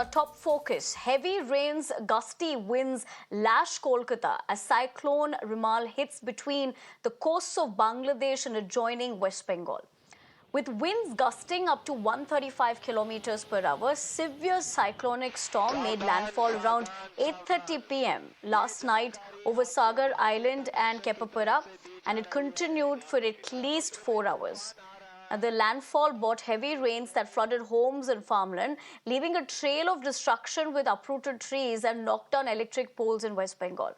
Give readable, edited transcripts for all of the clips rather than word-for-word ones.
A top focus, heavy rains, gusty winds lash Kolkata as Cyclone Remal hits between the coasts of Bangladesh and adjoining West Bengal. With winds gusting up to 135 kilometers per hour, severe cyclonic storm made landfall around 8:30 p.m. last night over Sagar Island and Kepapara, and it continued for at least 4 hours. And the landfall brought heavy rains that flooded homes and farmland, leaving a trail of destruction with uprooted trees and knocked down electric poles in West Bengal.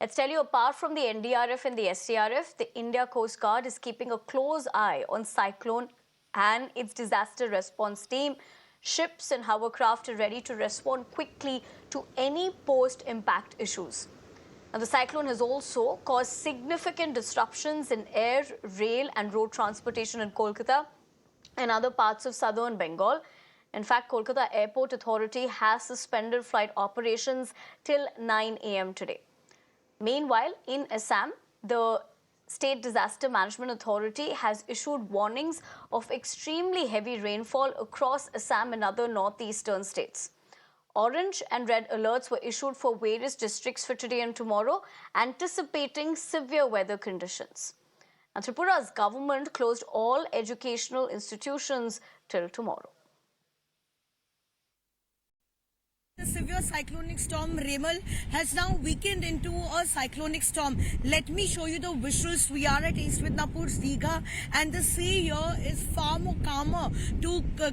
Let's tell you, apart from the NDRF and the SDRF, the India Coast Guard is keeping a close eye on cyclone and its disaster response team. Ships and hovercraft are ready to respond quickly to any post-impact issues. Now, the cyclone has also caused significant disruptions in air, rail and road transportation in Kolkata and other parts of southern Bengal. In fact, Kolkata Airport Authority has suspended flight operations till 9 a.m. today. Meanwhile, in Assam, the State Disaster Management Authority has issued warnings of extremely heavy rainfall across Assam and other northeastern states. Orange and red alerts were issued for various districts for today and tomorrow, anticipating severe weather conditions. And Tripura's government closed all educational institutions till tomorrow. The severe cyclonic storm Remal has now weakened into a cyclonic storm. Let me show you the visuals. We are at East Midnapur's Digha, and the sea here is far more calmer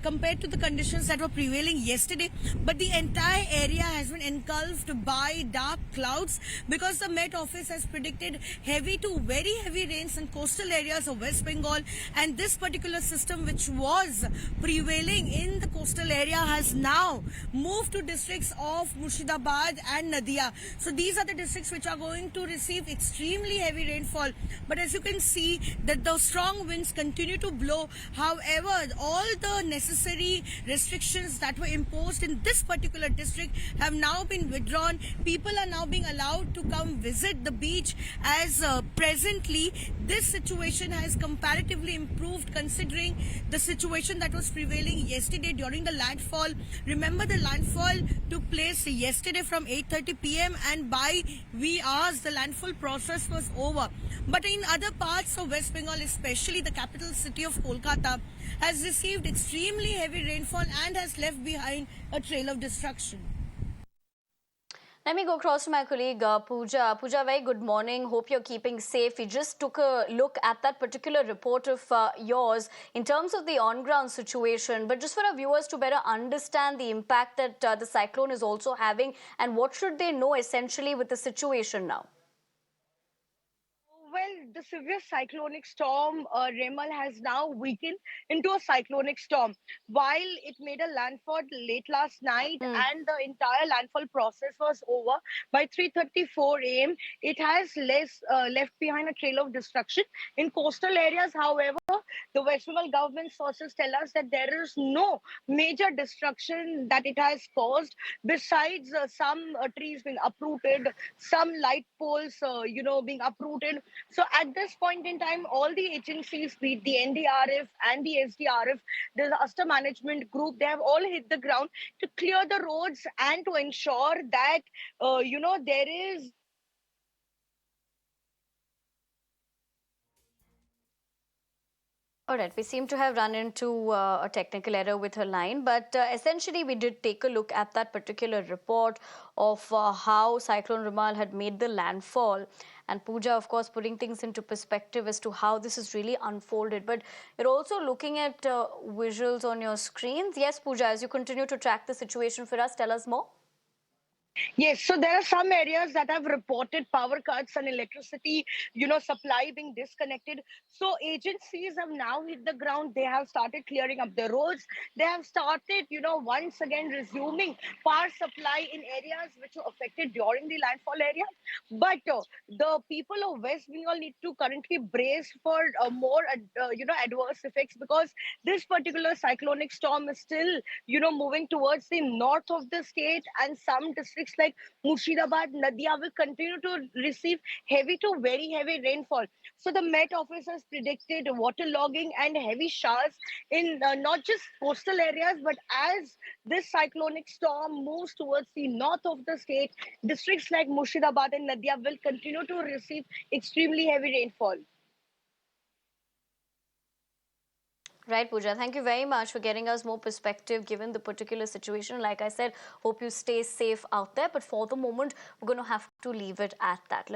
compared to the conditions that were prevailing yesterday. But the entire area has been engulfed by dark clouds because the Met Office has predicted heavy to very heavy rains in coastal areas of West Bengal, and this particular system, which was prevailing in the coastal area, has now moved to districts of Murshidabad and Nadia. So these are the districts which are going to receive extremely heavy rainfall. But as you can see that the strong winds continue to blow. However, all the necessary restrictions that were imposed in this particular district have now been withdrawn. People are now being allowed to come visit the beach, as presently this situation has comparatively improved considering the situation that was prevailing yesterday during the landfall. Remember, the landfall took place yesterday from 8:30 p.m. and by wee hours the landfall process was over. But in other parts of West Bengal, especially the capital city of Kolkata, has received extremely heavy rainfall and has left behind a trail of destruction. Let me go across to my colleague Pooja. Pooja, very good morning. Hope you're keeping safe. We just took a look at that particular report of yours in terms of the on-ground situation. But just for our viewers to better understand the impact that the cyclone is also having, and what should they know essentially with the situation now? Well, the severe cyclonic storm Remal has now weakened into a cyclonic storm. While it made a landfall late last night and the entire landfall process was over by 3:34 a.m., it has left behind a trail of destruction in coastal areas. However, the West Bengal government sources tell us that there is no major destruction that it has caused, besides some trees being uprooted, some light poles, being uprooted. So at this point in time, all the agencies, be it the NDRF and the SDRF, the disaster management group, they have all hit the ground to clear the roads and to ensure that, there is All right, we seem to have run into a technical error with her line, but essentially we did take a look at that particular report of how Cyclone Remal had made the landfall. And Pooja, of course, putting things into perspective as to how this is really unfolded. But you're also looking at visuals on your screens. Yes, Pooja, as you continue to track the situation for us, tell us more. Yes, so there are some areas that have reported power cuts and electricity, supply being disconnected. So agencies have now hit the ground. They have started clearing up the roads. They have started, once again resuming power supply in areas which were affected during the landfall area. But the people of West Bengal need to currently brace for more, adverse effects, because this particular cyclonic storm is still, moving towards the north of the state, and some districts districts like Murshidabad, Nadia will continue to receive heavy to very heavy rainfall. So the Met Office has predicted waterlogging and heavy showers in not just coastal areas, but as this cyclonic storm moves towards the north of the state, districts like Murshidabad and Nadia will continue to receive extremely heavy rainfall. Right, Pooja. Thank you very much for getting us more perspective given the particular situation. Like I said, hope you stay safe out there. But for the moment, we're going to have to leave it at that. Let's